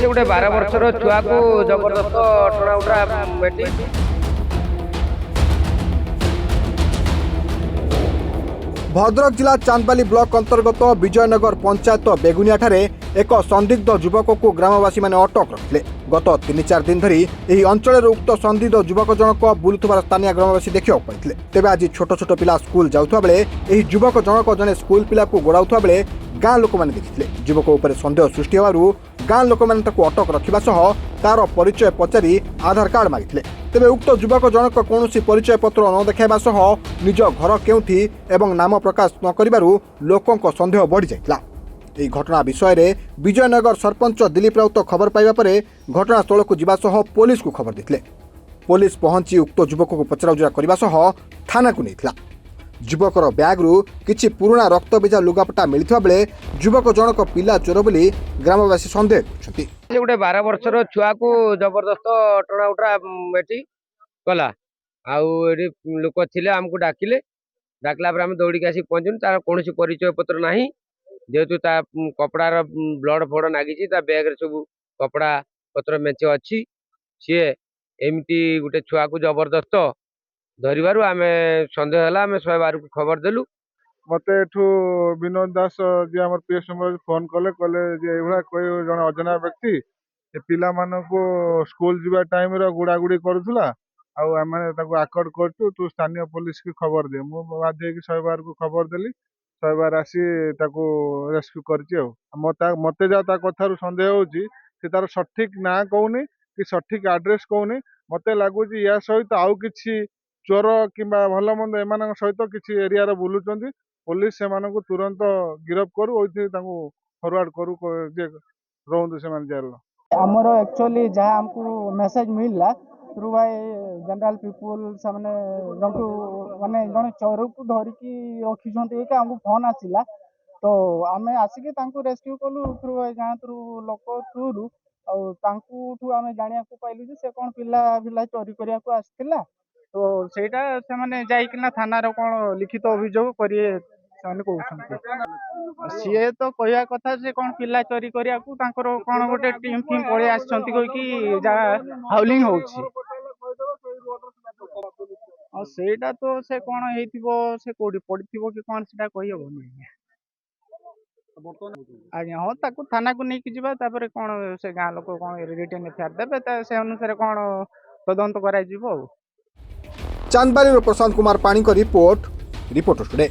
गोटे 12 वर्षर छुआ को जबरदस्त टणा उठा बेटी भद्रक जिला चांदबाली ब्लॉक अंतर्गत विजयनगर पंचायत बेगुनिया ठारे एक संदिग्ध युवक को ग्रामवासी माने अटक रखिले। गत 3-4 दिन धरी एही अंचल उक्त संदिग्ध युवक जनक बुलुथबार स्थानीय ग्रामवासी देखा पाइथिले। तेबे आज छोट छोट पिला स्कूल जाउथबा बेले एही युवक जनक जने स्कूल पिला को गोड़ाउथबा बेले गाँ लोक माने देखिथिले। युवक उपर संदेह सृष्टि होबारु गाँ लोक माने ताको अटक रखिबा सह तार परिचय पचारि आधार कार्ड मागिथिले। तेबे उक्त युवक जनक कौनसी परिचय पत्र न देखाइबा सह निज घर केउठी एवं नाम प्रकाश न करिबारु लोकंक संदेह बढ़ी जाइतला। এই ঘটনা বিষয়ে विजयनगर सरपंच दिलीप राउत खबर पाइबा परे घटनास्थल को जिबा सह पुलिस को खबर देथिले। पुलिस पहुंची उक्त युवक को पचराउजरा करबा सह थाना को नेथिला। युवकर बैग रु किछि पुराना रक्तबीजा लुगापटा मिलिथबा बेले युवक जनक पिला चोर बोली ग्रामवासी संदेह करछंती। गोटे 12 वर्षर छुआ को जबरदस्त टणा उठा बेटी कला आउ एडी लोक थिले हमको डाकिले। डाकला पर हम दौड़ी के आसी पहुंचुन। तार कोनोसी परिचय पत्र नाही जेहेतु ता कपड़ार ब्लड फोड़ नागी बैग सब कपड़ा पत्र मेचे अच्छी सी एमती गोटे छुआ को जबरदस्त धरबार आम सन्देह है आम 112 को खबर देलु। मत विनोद दास जी आम पीएस फोन कले कोई जन अजना व्यक्ति पिला को स्कूल जीवा टाइम गुड़ागुड़ी करूला आम आकड़ कर तू स्थानीय पुलिस की खबर दे। मु बाध्य 112 को खबर देली। 112 आसी रेस्क्यू कर मत जहाँ कथार सन्देह होची तार सठिक ना कहूनी कि सठिक आड्रेस कहूनी। मत लगुच या सहित आउ किछि चोर कि भल मंद एम सहित किसी एरिया बुलूं। पुलिस से तुरंत गिरफ्त करू फरवर्ड करू रोहतु से जेल। आमर एक्चुअली जहाँ हमको मेसेज मिलला थ्रू बाय जनरल पीपुल से माने जन चोर को धरिकी रखी हमको फोन आसला तो आम आसिक रेस्क्यू कलु थ्रू बाय गाँ थ्रू लोक थ्रू आम जाना पाइलु से कौन पिला पिला चोरी करने को आसला तो सेटा से माने जाइकिना थाना रो कौन लिखित अभियोग करिए सी तो कहवा कथा से कौन पिला चोरी करने को कौन गोटे टीम फिम पड़े आसि हाउलिंग होटा तो से कौन से कौटी पड़ी कि कौन से कही हम आज्ञा हाँ ताकू थाना को नहीं जावा कौन से गाँ लोक कौन रिटर्न एफआईआर देवे से अनुसार कौन तदंत कर चांदबाली प्रशांत कुमार पाणी रिपोर्ट टुडे।